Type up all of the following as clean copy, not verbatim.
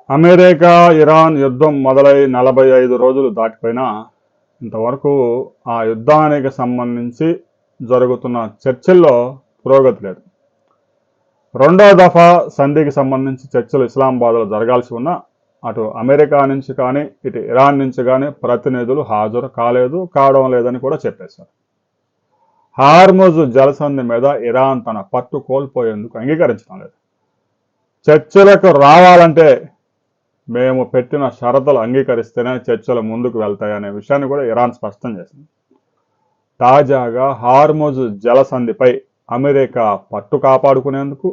America Iran యుద్ధం మొదలై 45 రోజులు దాటిపోయినా ఇంతవరకు ఆ యుద్ధానికి సంబంధించి జరుగుతున్న చర్చల్లో పురోగతి లేదు. రెండో దఫా సంధికి సంబంధించి చర్చలు ఇస్లామాబాద్లో జరగాల్సి ఉన్నా అటు అమెరికా నుంచి కానీ ఇటు ఇరాన్ నుంచి కానీ ప్రతినిధులు హాజరు కావడం లేదని కూడా చెప్పేశారు. హార్ముజ్ జలసంధి మీద ఇరాన్ తన పట్టు కోల్పోయేందుకు అంగీకరించడం లేదు. చర్చలకు రావాలంటే మేము పెట్టిన షరతులు అంగీకరిస్తేనే చర్చలు ముందుకు వెళ్తాయనే విషయాన్ని కూడా ఇరాన్ స్పష్టం చేసింది. తాజాగా హార్ముజ్ జలసంధిపై అమెరికా పట్టు కాపాడుకునేందుకు,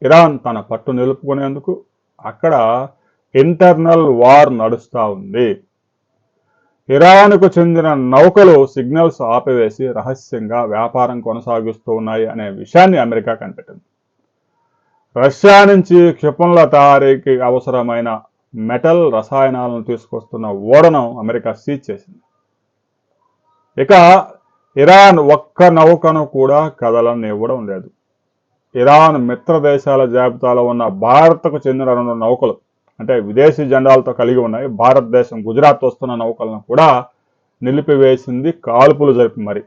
ఇరాన్ తన పట్టు నిలుపుకునేందుకు అక్కడ ఇంటర్నల్ వార్ నడుస్తూ ఉంది. ఇరాన్కు చెందిన నౌకలు సిగ్నల్స్ ఆపివేసి రహస్యంగా వ్యాపారం కొనసాగిస్తూ ఉన్నాయి అనే విషయాన్ని అమెరికా కనిపెట్టింది. రష్యా నుంచి క్షిపణుల తయారీకి అవసరమైన మెటల్ రసాయనాలను తీసుకొస్తున్న ఓడను అమెరికా సీజ్ చేసింది. ఇక ఇరాన్ ఒక్క నౌకను కూడా కదలనివ్వడం లేదు. ఇరాన్ మిత్ర దేశాల జాబితాలో ఉన్న భారత్కు చెందిన 2 నౌకలు అంటే విదేశీ జెండాలతో కలిగి ఉన్నాయి. భారతదేశం గుజరాత్ వస్తున్న నౌకలను కూడా నిలిపివేసింది కాల్పులు జరిపి మరి.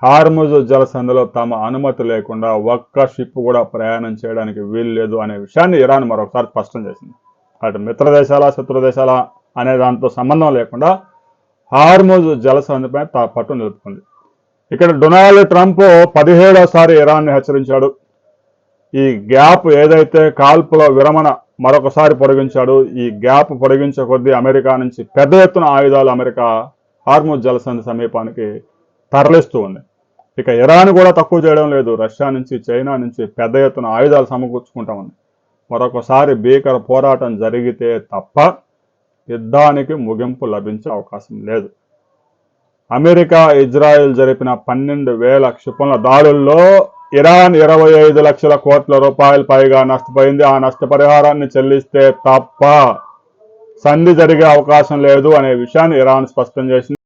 హార్ముజ్ జలసంధిలో తమ అనుమతి లేకుండా ఒక్క షిప్ కూడా ప్రయాణం చేయడానికి వీలు లేదు అనే విషయాన్ని ఇరాన్ మరొకసారి స్పష్టం చేసింది. అటు మిత్ర దేశాల శత్రు దేశాల అనే దాంతో సంబంధం లేకుండా హార్ముజ్ జలసంధిపై పట్టు నిలుపుకుంది. ఇక్కడ డొనాల్డ్ ట్రంప్ 17వ ఇరాన్ని హెచ్చరించాడు. ఈ గ్యాప్ ఏదైతే కాల్పుల విరమణ మరొకసారి పొడిగించాడు, ఈ గ్యాప్ పొడిగించే కొద్దీ అమెరికా నుంచి పెద్ద ఎత్తున ఆయుధాలు అమెరికా హార్ముజ్ జలసంధి సమీపానికి తరలిస్తూ ఉంది. ఇక ఇరాన్ కూడా తక్కువ చేయడం లేదు. రష్యా నుంచి, చైనా నుంచి పెద్ద ఎత్తున ఆయుధాలు సమకూర్చుకుంటా ఉంది. మరొకసారి భీకర పోరాటం జరిగితే తప్ప యుద్ధానికి ముగింపు లభించే అవకాశం లేదు. అమెరికా, ఇజ్రాయెల్ జరిపిన 12,000 క్షిపణుల దాడుల్లో ఇరాన్ 25 లక్షల కోట్ల రూపాయలు పైగా నష్టపోయింది. ఆ నష్టపరిహారాన్ని చెల్లిస్తే తప్ప సంధి జరిగే అవకాశం లేదు అనే విషయాన్ని ఇరాన్ స్పష్టం చేసింది.